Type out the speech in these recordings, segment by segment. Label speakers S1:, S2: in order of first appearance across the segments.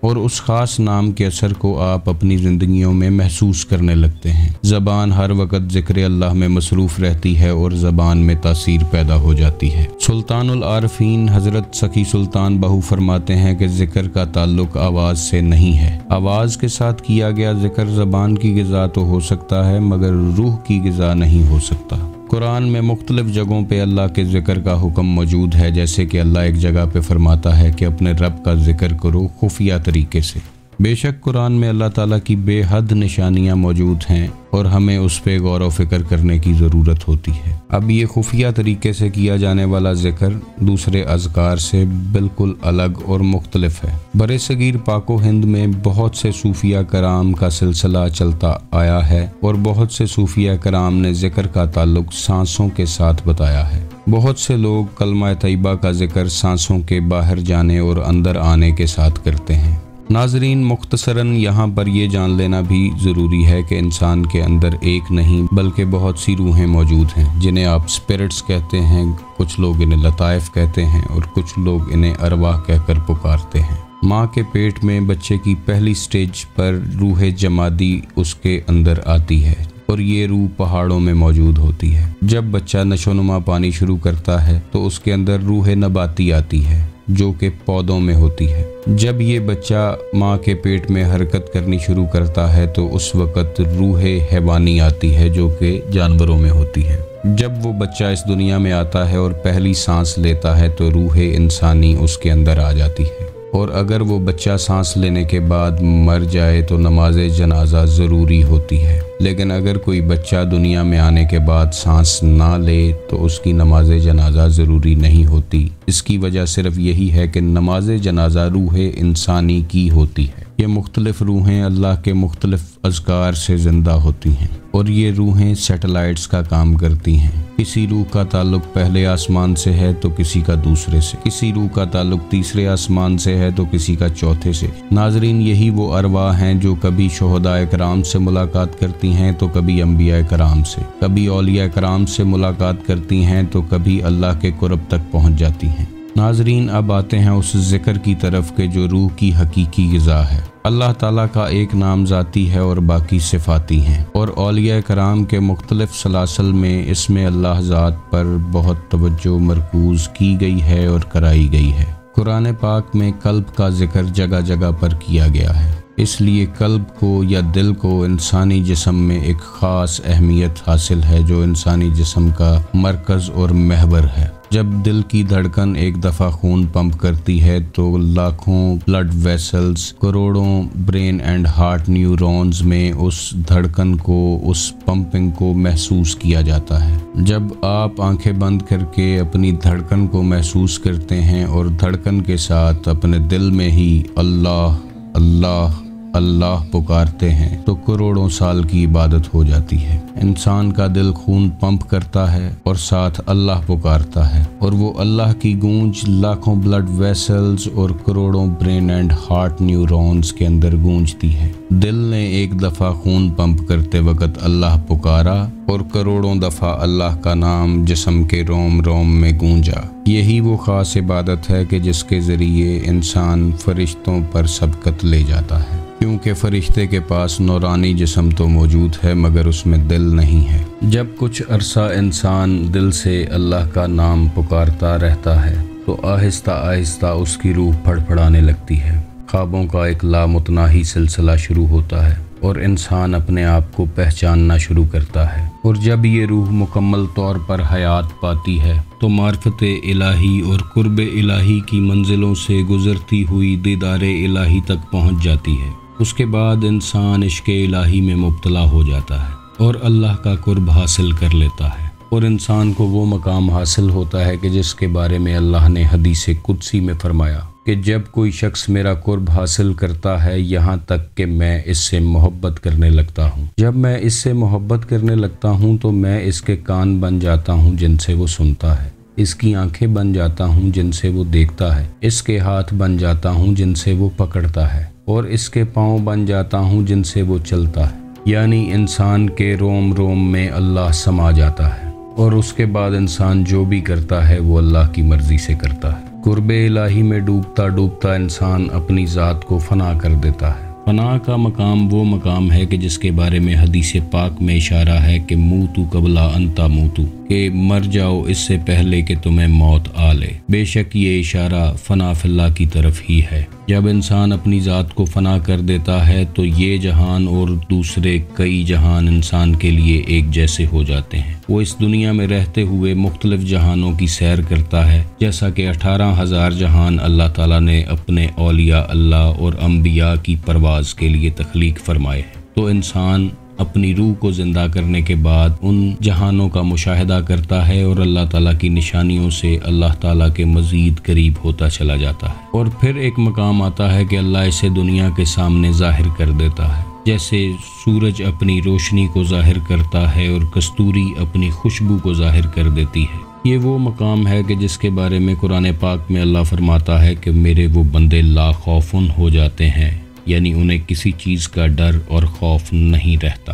S1: اور اس خاص نام کے اثر کو آپ اپنی زندگیوں میں محسوس کرنے لگتے ہیں۔ زبان ہر وقت ذکر اللہ میں مصروف رہتی ہے اور زبان میں تاثیر پیدا ہو جاتی ہے۔ سلطان العارفین حضرت سخی سلطان بہو فرماتے ہیں کہ ذکر کا تعلق آواز سے نہیں ہے۔ آواز کے ساتھ کیا گیا ذکر زبان کی غذا تو ہو سکتا ہے مگر روح کی غذا نہیں ہو سکتا۔ قرآن میں مختلف جگہوں پہ اللہ کے ذکر کا حکم موجود ہے، جیسے کہ اللہ ایک جگہ پہ فرماتا ہے کہ اپنے رب کا ذکر کرو خفیہ طریقے سے۔ بے شک قرآن میں اللہ تعالیٰ کی بے حد نشانیاں موجود ہیں اور ہمیں اس پہ غور و فکر کرنے کی ضرورت ہوتی ہے۔ اب یہ خفیہ طریقے سے کیا جانے والا ذکر دوسرے اذکار سے بالکل الگ اور مختلف ہے۔ برصغیر پاک و ہند میں بہت سے صوفیہ کرام کا سلسلہ چلتا آیا ہے اور بہت سے صوفیہ کرام نے ذکر کا تعلق سانسوں کے ساتھ بتایا ہے۔ بہت سے لوگ کلمہ طیبہ کا ذکر سانسوں کے باہر جانے اور اندر آنے کے ساتھ کرتے ہیں۔ ناظرین، مختصراً یہاں پر یہ جان لینا بھی ضروری ہے کہ انسان کے اندر ایک نہیں بلکہ بہت سی روحیں موجود ہیں، جنہیں آپ اسپرٹس کہتے ہیں، کچھ لوگ انہیں لطائف کہتے ہیں اور کچھ لوگ انہیں ارواح کہہ کر پکارتے ہیں۔ ماں کے پیٹ میں بچے کی پہلی سٹیج پر روح جمادی اس کے اندر آتی ہے اور یہ روح پہاڑوں میں موجود ہوتی ہے۔ جب بچہ نشو نما پانی شروع کرتا ہے تو اس کے اندر روح نباتی آتی ہے جو کہ پودوں میں ہوتی ہے۔ جب یہ بچہ ماں کے پیٹ میں حرکت کرنی شروع کرتا ہے تو اس وقت روح حیوانی آتی ہے جو کہ جانوروں میں ہوتی ہے۔ جب وہ بچہ اس دنیا میں آتا ہے اور پہلی سانس لیتا ہے تو روح انسانی اس کے اندر آ جاتی ہے، اور اگر وہ بچہ سانس لینے کے بعد مر جائے تو نماز جنازہ ضروری ہوتی ہے، لیکن اگر کوئی بچہ دنیا میں آنے کے بعد سانس نہ لے تو اس کی نماز جنازہ ضروری نہیں ہوتی۔ اس کی وجہ صرف یہی ہے کہ نماز جنازہ روح انسانی کی ہوتی ہے۔ یہ مختلف روحیں اللہ کے مختلف اذکار سے زندہ ہوتی ہیں اور یہ روحیں سیٹلائٹس کا کام کرتی ہیں۔ کسی روح کا تعلق پہلے آسمان سے ہے تو کسی کا دوسرے سے، کسی روح کا تعلق تیسرے آسمان سے ہے تو کسی کا چوتھے سے۔ ناظرین، یہی وہ ارواح ہیں جو کبھی شہداء کرام سے ملاقات کرتی ہیں تو کبھی انبیاء کرام سے، کبھی اولیاء کرام سے ملاقات کرتی ہیں تو کبھی اللہ کے قرب تک پہنچ جاتی ہیں۔ ناظرین، اب آتے ہیں اس ذکر کی طرف کہ جو روح کی حقیقی غذا ہے۔ اللہ تعالیٰ کا ایک نام ذاتی ہے اور باقی صفاتی ہیں، اور اولیاء کرام کے مختلف سلاسل میں اس میں اللہ ذات پر بہت توجہ مرکوز کی گئی ہے اور کرائی گئی ہے۔ قرآن پاک میں قلب کا ذکر جگہ جگہ پر کیا گیا ہے، اس لیے قلب کو یا دل کو انسانی جسم میں ایک خاص اہمیت حاصل ہے جو انسانی جسم کا مرکز اور محور ہے۔ جب دل کی دھڑکن ایک دفعہ خون پمپ کرتی ہے تو لاکھوں بلڈ ویسلز، کروڑوں برین اینڈ ہارٹ نیورونز میں اس دھڑکن کو، اس پمپنگ کو محسوس کیا جاتا ہے۔ جب آپ آنکھیں بند کر کے اپنی دھڑکن کو محسوس کرتے ہیں اور دھڑکن کے ساتھ اپنے دل میں ہی اللہ اللہ اللہ پکارتے ہیں تو کروڑوں سال کی عبادت ہو جاتی ہے۔ انسان کا دل خون پمپ کرتا ہے اور ساتھ اللہ پکارتا ہے، اور وہ اللہ کی گونج لاکھوں بلڈ ویسلز اور کروڑوں برین اینڈ ہارٹ نیورونز کے اندر گونجتی ہے۔ دل نے ایک دفعہ خون پمپ کرتے وقت اللہ پکارا اور کروڑوں دفعہ اللہ کا نام جسم کے روم روم میں گونجا۔ یہی وہ خاص عبادت ہے کہ جس کے ذریعے انسان فرشتوں پر سبقت لے جاتا ہے، کیونکہ فرشتے کے پاس نورانی جسم تو موجود ہے مگر اس میں دل نہیں ہے۔ جب کچھ عرصہ انسان دل سے اللہ کا نام پکارتا رہتا ہے تو آہستہ آہستہ اس کی روح پھڑپھڑانے لگتی ہے، خوابوں کا ایک لامتناہی سلسلہ شروع ہوتا ہے اور انسان اپنے آپ کو پہچاننا شروع کرتا ہے، اور جب یہ روح مکمل طور پر حیات پاتی ہے تو معرفت الہی اور قرب الہی کی منزلوں سے گزرتی ہوئی دیدار الہی تک پہنچ جاتی ہے۔ اس کے بعد انسان عشق الہی میں مبتلا ہو جاتا ہے اور اللہ کا قرب حاصل کر لیتا ہے، اور انسان کو وہ مقام حاصل ہوتا ہے کہ جس کے بارے میں اللہ نے حدیث قدسی میں فرمایا کہ جب کوئی شخص میرا قرب حاصل کرتا ہے یہاں تک کہ میں اس سے محبت کرنے لگتا ہوں، جب میں اس سے محبت کرنے لگتا ہوں تو میں اس کے کان بن جاتا ہوں جن سے وہ سنتا ہے، اس کی آنکھیں بن جاتا ہوں جن سے وہ دیکھتا ہے، اس کے ہاتھ بن جاتا ہوں جن سے وہ پکڑتا ہے، اور اس کے پاؤں بن جاتا ہوں جن سے وہ چلتا ہے۔ یعنی انسان کے روم روم میں اللہ سما جاتا ہے، اور اس کے بعد انسان جو بھی کرتا ہے وہ اللہ کی مرضی سے کرتا ہے۔ قرب الہی میں ڈوبتا ڈوبتا انسان اپنی ذات کو فنا کر دیتا ہے۔ فنا کا مقام وہ مقام ہے کہ جس کے بارے میں حدیث پاک میں اشارہ ہے کہ موتو قبل ان تموتو، کہ مر جاؤ اس سے پہلے کہ تمہیں موت آ لے۔ بے شک یہ اشارہ فنا فی اللہ کی طرف ہی ہے۔ جب انسان اپنی ذات کو فنا کر دیتا ہے تو یہ جہان اور دوسرے کئی جہان انسان کے لیے ایک جیسے ہو جاتے ہیں۔ وہ اس دنیا میں رہتے ہوئے مختلف جہانوں کی سیر کرتا ہے، جیسا کہ 18,000 جہان اللہ تعالیٰ نے اپنے اولیاء اللہ اور انبیاء کی پرواز کے لیے تخلیق فرمائے ہیں۔ تو انسان اپنی روح کو زندہ کرنے کے بعد ان جہانوں کا مشاہدہ کرتا ہے اور اللہ تعالیٰ کی نشانیوں سے اللہ تعالیٰ کے مزید قریب ہوتا چلا جاتا ہے، اور پھر ایک مقام آتا ہے کہ اللہ اسے دنیا کے سامنے ظاہر کر دیتا ہے، جیسے سورج اپنی روشنی کو ظاہر کرتا ہے اور کستوری اپنی خوشبو کو ظاہر کر دیتی ہے۔ یہ وہ مقام ہے کہ جس کے بارے میں قرآن پاک میں اللہ فرماتا ہے کہ میرے وہ بندے لا خوفن ہو جاتے ہیں، یعنی انہیں کسی چیز کا ڈر اور خوف نہیں رہتا،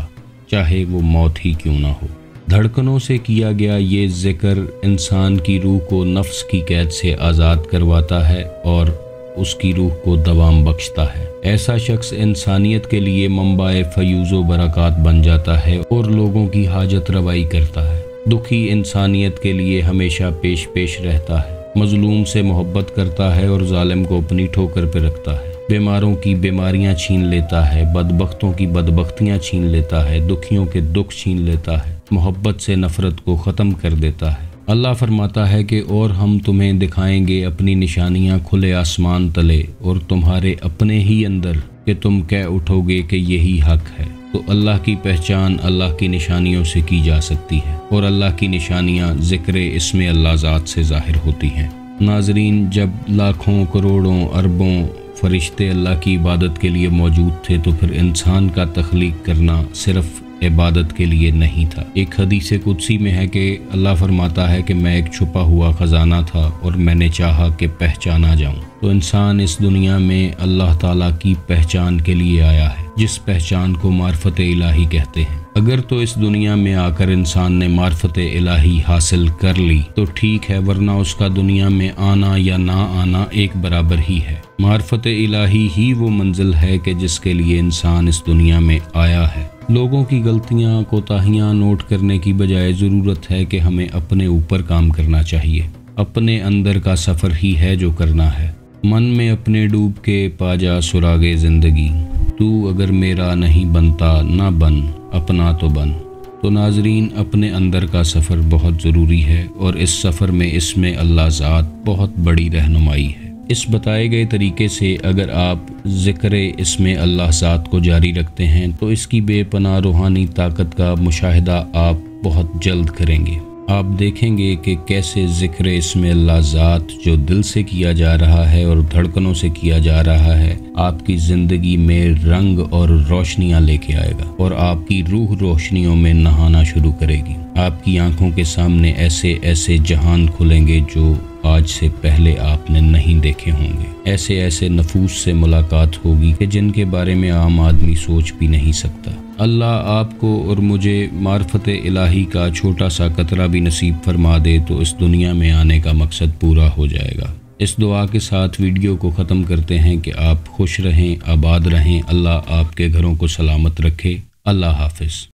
S1: چاہے وہ موت ہی کیوں نہ ہو۔ دھڑکنوں سے کیا گیا یہ ذکر انسان کی روح کو نفس کی قید سے آزاد کرواتا ہے اور اس کی روح کو دوام بخشتا ہے۔ ایسا شخص انسانیت کے لیے منبع فیوز و برکات بن جاتا ہے اور لوگوں کی حاجت روائی کرتا ہے۔ دکھی انسانیت کے لیے ہمیشہ پیش رہتا ہے، مظلوم سے محبت کرتا ہے اور ظالم کو اپنی ٹھوکر پہ رکھتا ہے، بیماروں کی بیماریاں چھین لیتا ہے، بدبختوں کی بدبختیاں چھین لیتا ہے، دکھیوں کے دکھ چھین لیتا ہے، محبت سے نفرت کو ختم کر دیتا ہے۔ اللہ فرماتا ہے کہ اور ہم تمہیں دکھائیں گے اپنی نشانیاں کھلے آسمان تلے اور تمہارے اپنے ہی اندر، کہ تم کہہ اٹھو گے کہ یہی حق ہے۔ تو اللہ کی پہچان اللہ کی نشانیوں سے کی جا سکتی ہے، اور اللہ کی نشانیاں ذکر اسم اللہ ذات سے ظاہر ہوتی ہیں۔ ناظرین، جب لاکھوں کروڑوں اربوں فرشتے اللہ کی عبادت کے لیے موجود تھے تو پھر انسان کا تخلیق کرنا صرف عبادت کے لیے نہیں تھا۔ ایک حدیث قدسی میں ہے کہ اللہ فرماتا ہے کہ میں ایک چھپا ہوا خزانہ تھا اور میں نے چاہا کہ پہچانا جاؤں۔ تو انسان اس دنیا میں اللہ تعالیٰ کی پہچان کے لیے آیا ہے، جس پہچان کو معرفت الہی کہتے ہیں۔ اگر تو اس دنیا میں آ کر انسان نے معرفت الہی حاصل کر لی تو ٹھیک ہے، ورنہ اس کا دنیا میں آنا یا نہ آنا ایک برابر ہی ہے۔ معرفت الہی ہی وہ منزل ہے کہ جس کے لیے انسان اس دنیا میں آیا ہے۔ لوگوں کی غلطیاں کوتاہیاں نوٹ کرنے کی بجائے ضرورت ہے کہ ہمیں اپنے اوپر کام کرنا چاہیے۔ اپنے اندر کا سفر ہی ہے جو کرنا ہے۔ من میں اپنے ڈوب کے پا جا سراغے زندگی، تو اگر میرا نہیں بنتا نہ بن، اپنا تو بن۔ تو ناظرین، اپنے اندر کا سفر بہت ضروری ہے، اور اس سفر میں اسم اللہ ذات بہت بڑی رہنمائی ہے۔ اس بتائے گئے طریقے سے اگر آپ ذکر اسم اللہ ذات کو جاری رکھتے ہیں تو اس کی بے پناہ روحانی طاقت کا مشاہدہ آپ بہت جلد کریں گے۔ آپ دیکھیں گے کہ کیسے ذکر اسم اللہ ذات جو دل سے کیا جا رہا ہے اور دھڑکنوں سے کیا جا رہا ہے، آپ کی زندگی میں رنگ اور روشنیاں لے کے آئے گا، اور آپ کی روح روشنیوں میں نہانا شروع کرے گی۔ آپ کی آنکھوں کے سامنے ایسے ایسے جہان کھلیں گے جو آج سے پہلے آپ نے نہیں دیکھے ہوں گے۔ ایسے ایسے نفوس سے ملاقات ہوگی کہ جن کے بارے میں عام آدمی سوچ بھی نہیں سکتا۔ اللہ آپ کو اور مجھے معرفت الہی کا چھوٹا سا قطرہ بھی نصیب فرما دے تو اس دنیا میں آنے کا مقصد پورا ہو جائے گا۔ اس دعا کے ساتھ ویڈیو کو ختم کرتے ہیں کہ آپ خوش رہیں، آباد رہیں، اللہ آپ کے گھروں کو سلامت رکھے۔ اللہ حافظ۔